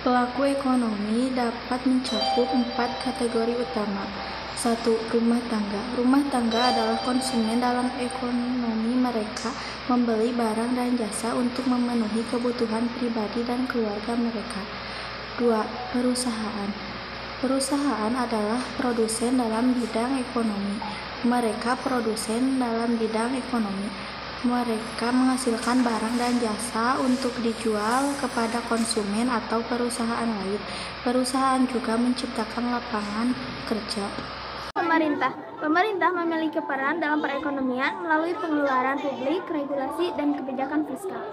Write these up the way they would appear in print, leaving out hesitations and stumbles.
Pelaku ekonomi dapat mencakup 4 kategori utama. 1. Rumah tangga. Rumah tangga adalah konsumen dalam ekonomi, mereka membeli barang dan jasa untuk memenuhi kebutuhan pribadi dan keluarga mereka. 2. Perusahaan. Perusahaan adalah produsen dalam bidang ekonomi. Mereka produsen dalam bidang ekonomi. Mereka menghasilkan barang dan jasa untuk dijual kepada konsumen atau perusahaan lain. Perusahaan juga menciptakan lapangan kerja. Pemerintah memiliki peran dalam perekonomian melalui pengeluaran publik, regulasi, dan kebijakan fiskal.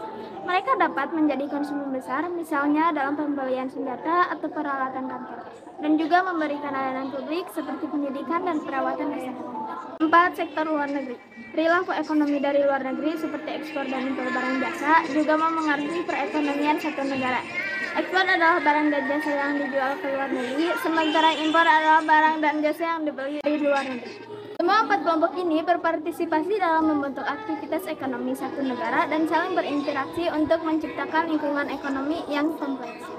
Mereka dapat menjadi konsumen besar, misalnya dalam pembelian senjata atau peralatan kantor, dan juga memberikan layanan publik seperti pendidikan dan perawatan kesehatan. 4. Sektor luar negeri. Perilaku ekonomi dari luar negeri seperti ekspor dan impor barang jasa juga memengaruhi perekonomian satu negara. Ekspor adalah barang dan jasa yang dijual ke luar negeri, sementara impor adalah barang dan jasa yang dibeli dari luar negeri. Semua 4 kelompok ini berpartisipasi dalam membentuk aktivitas ekonomi satu negara dan saling berinteraksi untuk menciptakan lingkungan ekonomi yang kompleks.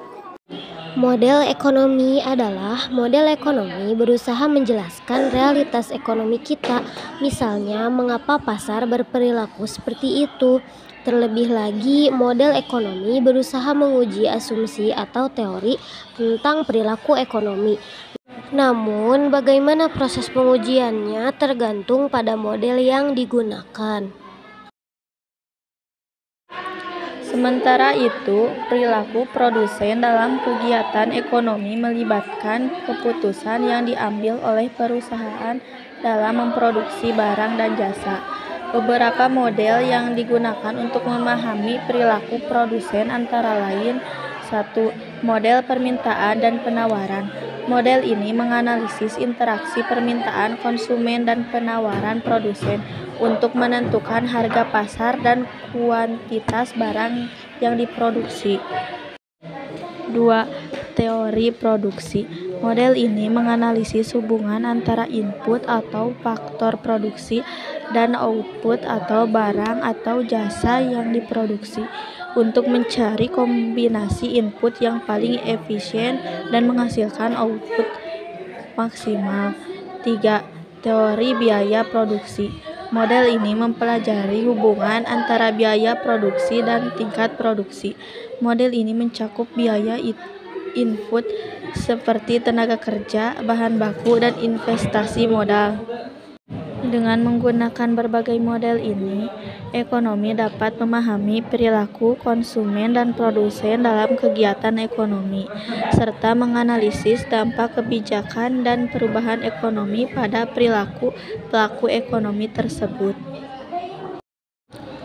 Model ekonomi adalah model ekonomi berusaha menjelaskan realitas ekonomi kita, misalnya mengapa pasar berperilaku seperti itu. Terlebih lagi, model ekonomi berusaha menguji asumsi atau teori tentang perilaku ekonomi. Namun, bagaimana proses pengujiannya tergantung pada model yang digunakan. Sementara itu, perilaku produsen dalam kegiatan ekonomi melibatkan keputusan yang diambil oleh perusahaan dalam memproduksi barang dan jasa. Beberapa model yang digunakan untuk memahami perilaku produsen antara lain: 1. Model permintaan dan penawaran. Model ini menganalisis interaksi permintaan konsumen dan penawaran produsen untuk menentukan harga pasar dan kuantitas barang yang diproduksi. 2. Teori produksi. Model ini menganalisis hubungan antara input atau faktor produksi dan output atau barang atau jasa yang diproduksi untuk mencari kombinasi input yang paling efisien dan menghasilkan output maksimal. 3. Teori biaya produksi. Model ini mempelajari hubungan antara biaya produksi dan tingkat produksi. Model ini mencakup biaya input seperti tenaga kerja, bahan baku, dan investasi modal. Dengan menggunakan berbagai model ini, ekonomi dapat memahami perilaku konsumen dan produsen dalam kegiatan ekonomi, serta menganalisis dampak kebijakan dan perubahan ekonomi pada perilaku pelaku ekonomi tersebut.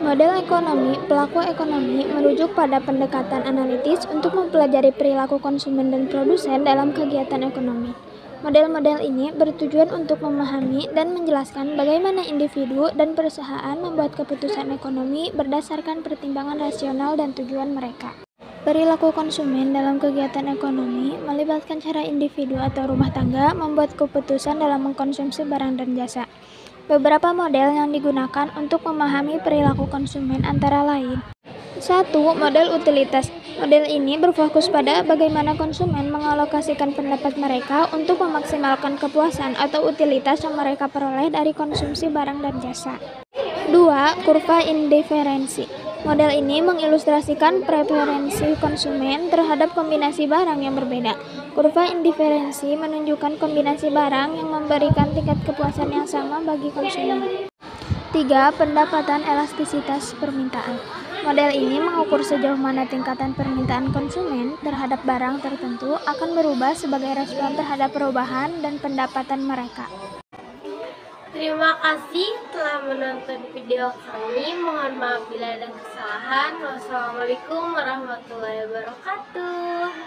Model ekonomi pelaku ekonomi merujuk pada pendekatan analitis untuk mempelajari perilaku konsumen dan produsen dalam kegiatan ekonomi. Model-model ini bertujuan untuk memahami dan menjelaskan bagaimana individu dan perusahaan membuat keputusan ekonomi berdasarkan pertimbangan rasional dan tujuan mereka. Perilaku konsumen dalam kegiatan ekonomi melibatkan cara individu atau rumah tangga membuat keputusan dalam mengkonsumsi barang dan jasa. Beberapa model yang digunakan untuk memahami perilaku konsumen antara lain: 1. Model utilitas. Model ini berfokus pada bagaimana konsumen mengalokasikan pendapat mereka untuk memaksimalkan kepuasan atau utilitas yang mereka peroleh dari konsumsi barang dan jasa. 2. Kurva indiferensi. Model ini mengilustrasikan preferensi konsumen terhadap kombinasi barang yang berbeda. Kurva indiferensi menunjukkan kombinasi barang yang memberikan tingkat kepuasan yang sama bagi konsumen. 3. Pendapatan elastisitas permintaan. Model ini mengukur sejauh mana tingkatan permintaan konsumen terhadap barang tertentu akan berubah sebagai respon terhadap perubahan dan pendapatan mereka. Terima kasih telah menonton video kami. Mohon maaf bila ada kesalahan. Wassalamualaikum warahmatullahi wabarakatuh.